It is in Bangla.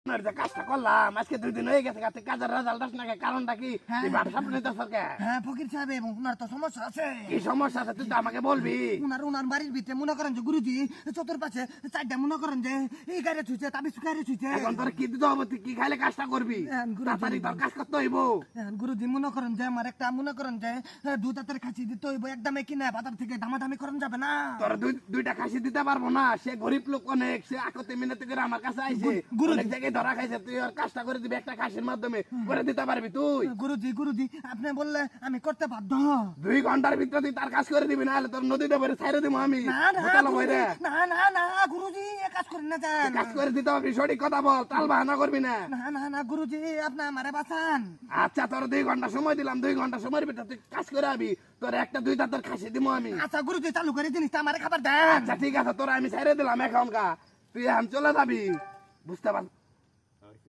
কাজটা করলাম আজকে 2 দিন হয়ে গেছে কাজের রেজাল্ট আসে না কারণটা কি ব্যবসা নিতে সরকার হ্যাঁ ফকির সাহেব এবং ওনার তো সমস্যা আছে। কি সমস্যা আছে তুই তো আমাকে বলবি। ওনার বাড়ির ভিতরে মনে করেন যে গুরুজি চতুর্পাশে চারটা মনে করেন যে এই গাড়ি ছুঁচে তাবিজ গাড়ি ছুঁচে। এখন তোর কি দিতে হবে তুই কি খাইলে কাজটা করবি তাড়াতাড়ি তোর কাজ করতে হইব। গুরুজি মনে করেন যে আমার একটা মনে করেন যে 2 দাঁতের খাসি দিতে হইব একদমে কিনা বাজার থেকে দামাদামি করেন যাবে না। তোর দুইটা খাসি দিতে পারবো না সে গরিব লোক অনেক সে আকতে মিনতি করে আমার কাছে আইছে অনেক জায়গায় ধরা খাইছে তুই ওর কাজটা করে দিবি একটা খাসির মাধ্যমে করে দিতে পারবি তুই। গুরুজি আপনি বললে আমি করতে বাধ্য। 2 ঘন্টার ভিতরে তুই তার কাজ করে দিবি না হলে তোর নদীতে বেড়ে ছাইরে দিব আমি। না গুরুজি এ কাজ করেন না যান কাজ করে দিতে হবে সঠিক কথা বল তাল বাহানা করবি না। না গুরুজি আপনি আমারে বাঁচান। আচ্ছা তোর 2 ঘন্টা সময় দিলাম 2 ঘন্টা সময়ের ভিতরে তুই কাজ করে আবি তোর একটা 2 দাঁতের খাসি দিব আমি। আচ্ছা গুরুজি চালু করে জিনিসটা আমারে খাবার দেন। আচ্ছা ঠিক আছে তোর আমি ছাইরে দিলাম এখনকা তুই এখন চলে যাবি বুঝতে পার